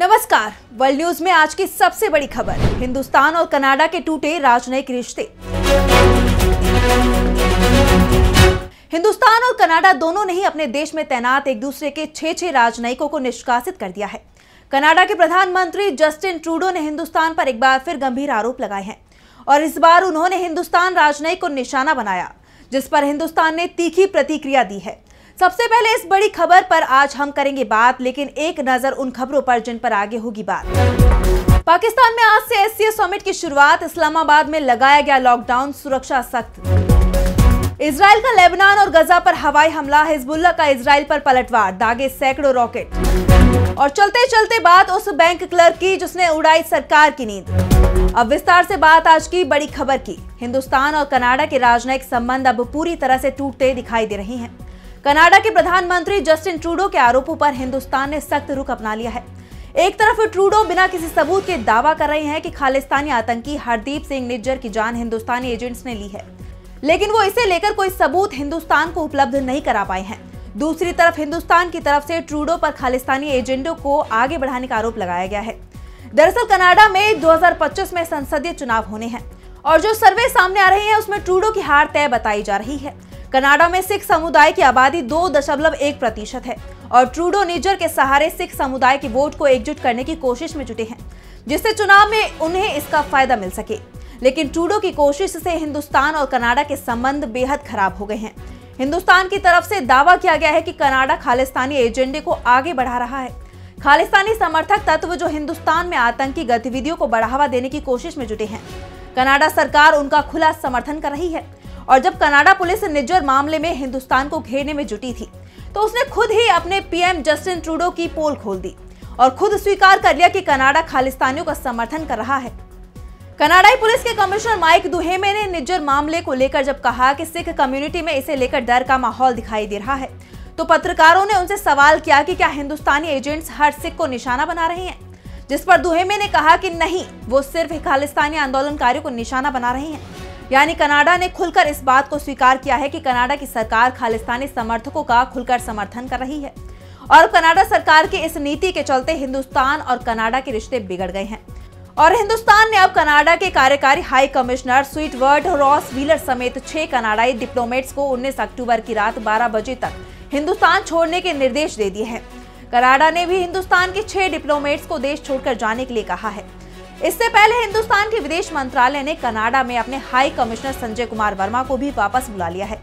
नमस्कार, world news में आज की सबसे बड़ी खबर। हिंदुस्तान और कनाडा के टूटे राजनयिक रिश्ते। हिंदुस्तान और कनाडा दोनों ने ही अपने देश में तैनात एक दूसरे के 6 राजनयिकों को निष्कासित कर दिया है। कनाडा के प्रधानमंत्री जस्टिन ट्रूडो ने हिंदुस्तान पर एक बार फिर गंभीर आरोप लगाए हैं और इस बार उन्होंने हिंदुस्तान राजनयिक को निशाना बनाया, जिस पर हिंदुस्तान ने तीखी प्रतिक्रिया दी है। सबसे पहले इस बड़ी खबर पर आज हम करेंगे बात, लेकिन एक नजर उन खबरों पर जिन पर आगे होगी बात। पाकिस्तान में आज से एससीओ समिट की शुरुआत। इस्लामाबाद में लगाया गया लॉकडाउन, सुरक्षा सख्त। इजराइल का लेबनान और गजा पर हवाई हमला। हिजबुल्लाह का इजराइल पर पलटवार, दागे सैकड़ों रॉकेट। और चलते चलते बात उस बैंक क्लर्क की जिसने उड़ाई सरकार की नींद। अब विस्तार से बात आज की बड़ी खबर की। हिंदुस्तान और कनाडा के राजनयिक संबंध अब पूरी तरह से टूटते दिखाई दे रहे हैं। कनाडा के प्रधानमंत्री जस्टिन ट्रूडो के आरोपों पर हिंदुस्तान ने सख्त रुख अपना लिया है। एक तरफ ट्रूडो बिना किसी सबूत के दावा कर रहे हैं कि खालिस्तानी आतंकी हरदीप सिंह निज्जर की जान हिंदुस्तानी एजेंट्स ने ली है, लेकिन वो इसे लेकर कोई सबूत हिंदुस्तान को उपलब्ध नहीं करा पाए हैं। दूसरी तरफ हिंदुस्तान की तरफ से ट्रूडो पर खालिस्तानी एजेंडों को आगे बढ़ाने का आरोप लगाया गया है। दरअसल कनाडा में 2025 में संसदीय चुनाव होने हैं और जो सर्वे सामने आ रहे हैं उसमें ट्रूडो की हार तय बताई जा रही है। कनाडा में सिख समुदाय की आबादी 2.1% है और ट्रूडो निज्जर के सहारे सिख समुदाय के वोट को एकजुट करने की कोशिश में जुटे हैं, जिससे चुनाव में उन्हें इसका फायदा मिल सके। लेकिन ट्रूडो की कोशिश से हिंदुस्तान और कनाडा के संबंध बेहद खराब हो गए हैं। हिंदुस्तान की तरफ से दावा किया गया है कि कनाडा खालिस्तानी एजेंडे को आगे बढ़ा रहा है। खालिस्तानी समर्थक तत्व जो हिंदुस्तान में आतंकी गतिविधियों को बढ़ावा देने की कोशिश में जुटे हैं, कनाडा सरकार उनका खुला समर्थन कर रही है। और जब कनाडा पुलिस निज्जर मामले में हिंदुस्तान को घेरने में जुटी थी तो उसने खुद ही अपने पीएम जस्टिन ट्रूडो की पोल खोल दी और खुद स्वीकार कर लिया कि कनाडा खालिस्तानियों का समर्थन कर रहा है। कनाडाई पुलिस के कमिश्नर माइक दुहेमे ने निज्जर मामले को लेकर जब कहा कि सिख कम्युनिटी में इसे लेकर डर का माहौल दिखाई दे रहा है, तो पत्रकारों ने उनसे सवाल किया कि क्या हिंदुस्तानी एजेंट्स हर सिख को निशाना बना रहे हैं, जिस पर दुहेमे ने कहा कि नहीं, वो सिर्फ खालिस्तानी आंदोलनकारियों को निशाना बना रहे हैं। यानी कनाडा ने खुलकर इस बात को स्वीकार किया है कि कनाडा की सरकार खालिस्तानी समर्थकों का खुलकर समर्थन कर रही है और कनाडा सरकार की इस नीति के चलते हिंदुस्तान और कनाडा के रिश्ते बिगड़ गए हैं। और हिंदुस्तान ने अब कनाडा के कार्यकारी हाई कमिश्नर स्वीटवर्ट रॉस व्हीलर समेत 6 कनाडाई डिप्लोमेट्स को 19 अक्टूबर की रात 12 बजे तक हिंदुस्तान छोड़ने के निर्देश दे दिए हैं। कनाडा ने भी हिंदुस्तान के 6 डिप्लोमेट्स को देश छोड़कर जाने के लिए कहा है। इससे पहले हिंदुस्तान के विदेश मंत्रालय ने कनाडा में अपने हाई कमिश्नर संजय कुमार वर्मा को भी वापस बुला लिया है।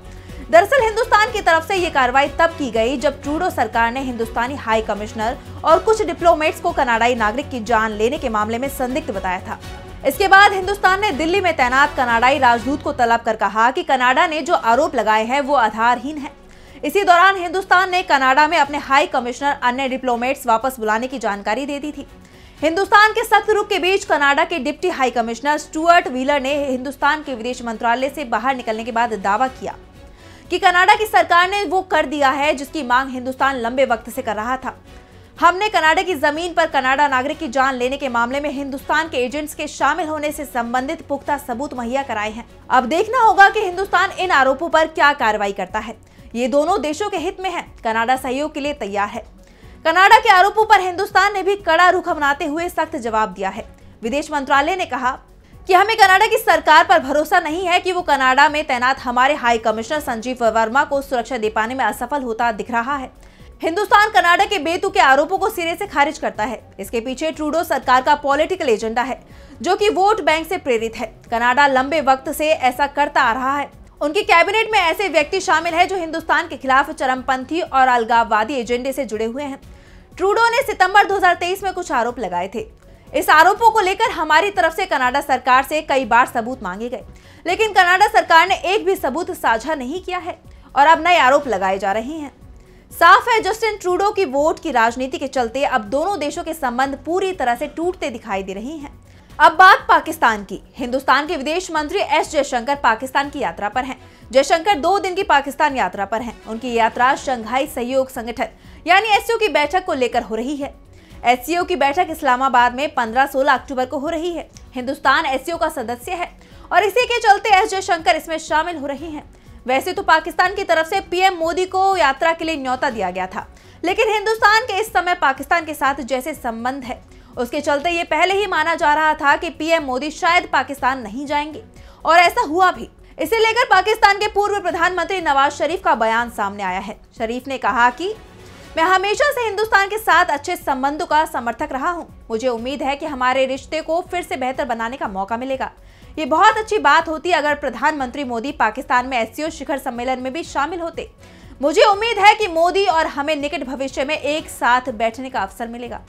दरअसल हिंदुस्तान की तरफ से ये कार्रवाई तब की गई जब ट्रूडो सरकार ने हिंदुस्तानी हाई कमिश्नर और कुछ डिप्लोमेट्स को कनाडाई नागरिक की जान लेने के मामले में संदिग्ध बताया था। इसके बाद हिंदुस्तान ने दिल्ली में तैनात कनाडाई राजदूत को तलब कर कहा कि कनाडा ने जो आरोप लगाए हैं वो आधारहीन है। इसी दौरान हिंदुस्तान ने कनाडा में अपने हाई कमिश्नर अन्य डिप्लोमेट्स वापस बुलाने की जानकारी दे दी थी। हिंदुस्तान के सख्त रुख के बीच कनाडा के deputy high commissioner Stuart wheeler ने हिंदुस्तान के विदेश मंत्रालय से बाहर निकलने के बाद दावा किया कि कनाडा की सरकार ने वो कर दिया है जिसकी मांग हिंदुस्तान लंबे वक्त से कर रहा था। हमने कनाडा की जमीन पर कनाडा नागरिक की जान लेने के मामले में हिंदुस्तान के एजेंट्स के शामिल होने से संबंधित पुख्ता सबूत मुहैया कराए हैं। अब देखना होगा कि हिंदुस्तान इन आरोपों पर क्या कार्रवाई करता है। ये दोनों देशों के हित में है। कनाडा सहयोग के लिए तैयार है। कनाडा के आरोपों पर हिंदुस्तान ने भी कड़ा रुख अपनाते हुए सख्त जवाब दिया है। विदेश मंत्रालय ने कहा कि हमें कनाडा की सरकार पर भरोसा नहीं है कि वो कनाडा में तैनात हमारे हाई कमिश्नर संजीव वर्मा को सुरक्षा दे पाने में असफल होता दिख रहा है। हिंदुस्तान कनाडा के बेतुके आरोपों को सिरे से खारिज करता है। इसके पीछे ट्रूडो सरकार का पॉलिटिकल एजेंडा है जो कि वोट बैंक से प्रेरित है। कनाडा लंबे वक्त से ऐसा करता आ रहा है। उनकी कैबिनेट में ऐसे व्यक्ति शामिल हैं जो हिंदुस्तान के खिलाफ चरमपंथी और अलगाववादी एजेंडे से जुड़े हुए हैं। ट्रूडो ने सितंबर 2023 में कुछ आरोप लगाए थे। इस आरोपों को लेकर हमारी तरफ से कनाडा सरकार से कई बार सबूत मांगे गए, लेकिन कनाडा सरकार ने एक भी सबूत साझा नहीं किया है और अब नए आरोप लगाए जा रहे हैं। साफ है, जस्टिन ट्रूडो की वोट की राजनीति के चलते अब दोनों देशों के संबंध पूरी तरह से टूटते दिखाई दे रहे हैं। अब बात पाकिस्तान की। हिंदुस्तान के विदेश मंत्री एस जयशंकर पाकिस्तान की यात्रा पर हैं। जयशंकर 2 दिन की पाकिस्तान यात्रा पर हैं। उनकी यात्रा शंघाई सहयोग संगठन यानी एससीओ की बैठक को लेकर हो रही है। एससीओ की बैठक इस्लामाबाद में 15-16 अक्टूबर को हो रही है। हिंदुस्तान एससीओ का सदस्य है और इसी के चलते एस जयशंकर इसमें शामिल हो रहे हैं। वैसे तो पाकिस्तान की तरफ से पीएम मोदी को यात्रा के लिए न्योता दिया गया था, लेकिन हिंदुस्तान के इस समय पाकिस्तान के साथ जैसे संबंध है, उसके चलते ये पहले ही माना जा रहा था कि पीएम मोदी शायद पाकिस्तान नहीं जाएंगे, और ऐसा हुआ भी। इसे लेकर पाकिस्तान के पूर्व प्रधानमंत्री नवाज शरीफ का बयान सामने आया है। शरीफ ने कहा कि मैं हमेशा से हिंदुस्तान के साथ अच्छे संबंधों का समर्थक रहा हूं। मुझे उम्मीद है कि हमारे रिश्ते को फिर से बेहतर बनाने का मौका मिलेगा। ये बहुत अच्छी बात होती अगर प्रधानमंत्री मोदी पाकिस्तान में एससीओ शिखर सम्मेलन में भी शामिल होते। मुझे उम्मीद है कि मोदी और हमें निकट भविष्य में एक साथ बैठने का अवसर मिलेगा।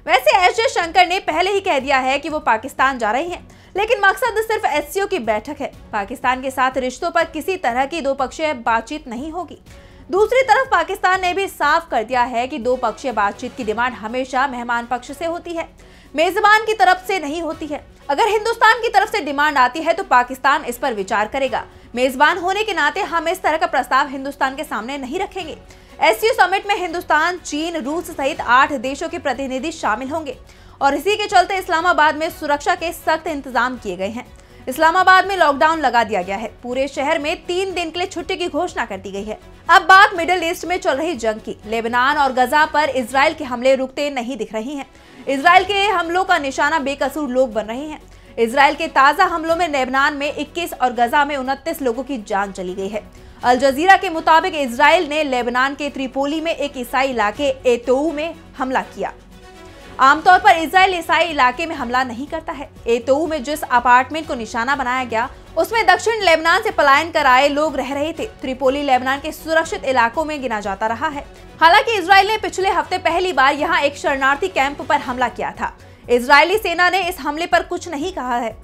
वैसे एस जयशंकर ने पहले ही कह दिया है कि वो पाकिस्तान जा रहे हैं, लेकिन मकसद सिर्फ एससीओ की बैठक है। पाकिस्तान के साथ रिश्तों पर किसी तरह की द्विपक्षीय बातचीत नहीं होगी। दूसरी तरफ पाकिस्तान ने भी साफ कर दिया है कि द्विपक्षीय बातचीत की डिमांड हमेशा मेहमान पक्ष से होती है, मेजबान की तरफ से नहीं होती है। अगर हिंदुस्तान की तरफ से डिमांड आती है तो पाकिस्तान इस पर विचार करेगा। मेजबान होने के नाते हम इस तरह का प्रस्ताव हिंदुस्तान के सामने नहीं रखेंगे। एससीओ समिट में हिंदुस्तान, चीन, रूस सहित 8 देशों के प्रतिनिधि शामिल होंगे और इसी के चलते इस्लामाबाद में सुरक्षा के सख्त इंतजाम किए गए हैं। इस्लामाबाद में लॉकडाउन लगा दिया गया है। पूरे शहर में 3 दिन के लिए छुट्टी की घोषणा कर दी गई है। अब बात मिडिल ईस्ट में चल रही जंग की। लेबनान और गजा पर इजराइल के हमले रुकते नहीं दिख रही हैं। इजराइल के हमलों का निशाना बेकसूर लोग बन रहे हैं। इजराइल के ताजा हमलों में लेबनान में 21 और गजा में 29 लोगों की जान चली गई है। अल जजीरा के मुताबिक इजराइल ने लेबनान के त्रिपोली में एक ईसाई इलाके एतोऊ में हमला किया। आमतौर पर इजराइल ईसाई इलाके में हमला नहीं करता है। एतोऊ में जिस अपार्टमेंट को निशाना बनाया गया उसमें दक्षिण लेबनान से पलायन कर आए लोग रह रहे थे। त्रिपोली लेबनान के सुरक्षित इलाकों में गिना जाता रहा है। हालांकि इजराइल ने पिछले हफ्ते पहली बार यहां एक शरणार्थी कैंप पर हमला किया था। इजरायली सेना ने इस हमले पर कुछ नहीं कहा है।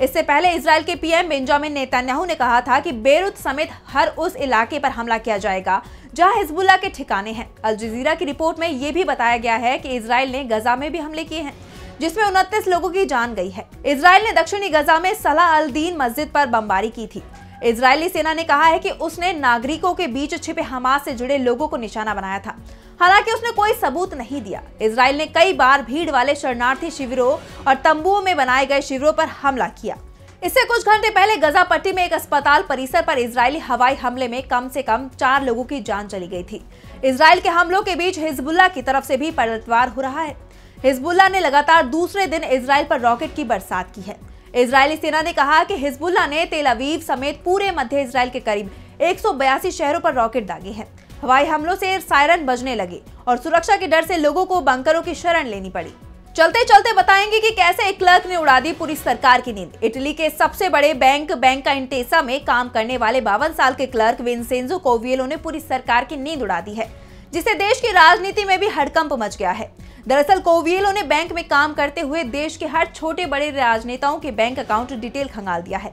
इससे पहले इजराइल के पीएम बेंजामिन नेतन्याहू ने कहा था कि बेरूत समेत हर उस इलाके पर हमला किया जाएगा जहां हिजबुल्लाह के ठिकाने हैं। अल जजीरा की रिपोर्ट में यह भी बताया गया है कि इजराइल ने गजा में भी हमले किए हैं, जिसमें 29 लोगों की जान गई है। इजराइल ने दक्षिणी गजा में सलाह अल दीन मस्जिद पर बमबारी की थी। इजरायली सेना ने कहा है कि उसने नागरिकों के बीच छिपे हमास से जुड़े लोगों को निशाना बनाया था। हालांकि उसने कोई सबूत नहीं दिया। इजराइल ने कई बार भीड़ वाले शरणार्थी शिविरों और तंबुओं में बनाए गए शिविरों पर हमला किया। इससे कुछ घंटे पहले गजा पट्टी में एक अस्पताल परिसर पर इजरायली हवाई हमले में कम से कम 4 लोगों की जान चली गई थी। इजराइल के हमलों के बीच हिजबुल्लाह की तरफ से भी पलटवार हो रहा है। हिजबुल्लाह ने लगातार दूसरे दिन इजराइल पर रॉकेट की बरसात की है। इजरायली सेना ने कहा कि हिजबुल्लाह ने तेल अवीव समेत पूरे मध्य इजराइल के करीब 182 शहरों पर रॉकेट दागे हैं। हवाई हमलों से सायरन बजने लगे और सुरक्षा के डर से लोगों को बंकरों की शरण लेनी पड़ी। चलते चलते बताएंगे कि कैसे एक क्लर्क ने उड़ा दी पूरी सरकार की नींद। इटली के सबसे बड़े बैंक का इंटेसा में काम करने वाले 52 साल के क्लर्क विंसेंजो कोविएलो ने पूरी सरकार की नींद उड़ा दी है, जिससे देश की राजनीति में भी हड़कंप मच गया है। दरअसल कोविएलो ने बैंक में काम करते हुए देश के हर छोटे बड़े राजनेताओं के बैंक अकाउंट डिटेल खंगाल दिया है।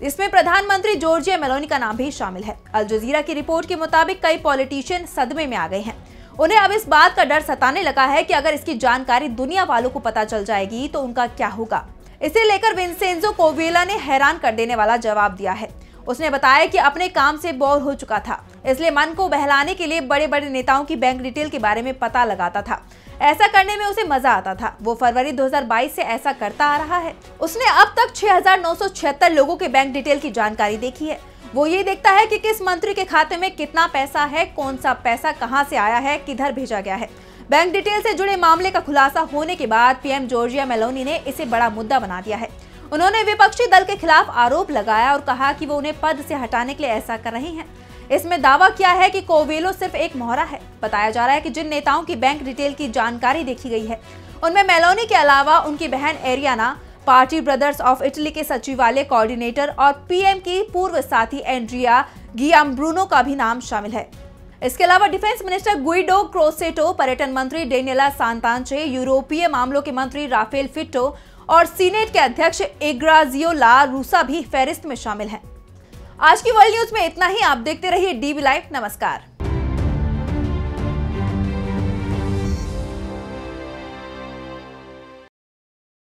इसमें प्रधानमंत्री जॉर्जिया मेलोनी का नाम भी शामिल है। अल जजीरा की रिपोर्ट के मुताबिक कई पॉलिटिशियन सदमे में आ गए हैं। उन्हें अब इस बात का डर सताने लगा है कि अगर इसकी जानकारी दुनिया वालों को पता चल जाएगी तो उनका क्या होगा। इसे लेकर विंसेंजो कोविएलो ने हैरान कर देने वाला जवाब दिया है। उसने बताया कि अपने काम से बोर हो चुका था, इसलिए मन को बहलाने के लिए बड़े बड़े नेताओं की बैंक डिटेल के बारे में पता लगाता था। ऐसा करने में उसे मजा आता था। वो फरवरी 2022 से ऐसा करता आ रहा है। उसने अब तक 6976 लोगों के बैंक डिटेल की जानकारी देखी है। वो ये देखता है कि किस मंत्री के खाते में कितना पैसा है, कौन सा पैसा कहां से आया है, किधर भेजा गया है। बैंक डिटेल से जुड़े मामले का खुलासा होने के बाद पीएम जॉर्जिया मेलोनी ने इसे बड़ा मुद्दा बना दिया है। उन्होंने विपक्षी दल के खिलाफ आरोप लगाया और कहा कि वो उन्हें पद से हटाने के लिए ऐसा कर रहे हैं। इसमें दावा किया है कि कोविएलो सिर्फ एक मोहरा है। बताया जा रहा है कि जिन नेताओं की बैंक डिटेल की जानकारी देखी गई है उनमें मेलोनी के अलावा उनकी बहन Ariana, party brothers of Italy के सचिवालय कोऑर्डिनेटर और पीएम की पूर्व साथी एंड्रिया गियाम्ब्रूनो का भी नाम शामिल है। इसके अलावा डिफेंस मिनिस्टर गुइडो क्रोसेटो, पर्यटन मंत्री डेनियला सांतांचे, यूरोपीय मामलों के मंत्री राफेल फिट्टो और सीनेट के अध्यक्ष इग्नाजियो ला रूसा भी फहरिस्त में शामिल हैं। आज की वर्ल्ड न्यूज में इतना ही। आप देखते रहिए डीबी लाइव। नमस्कार।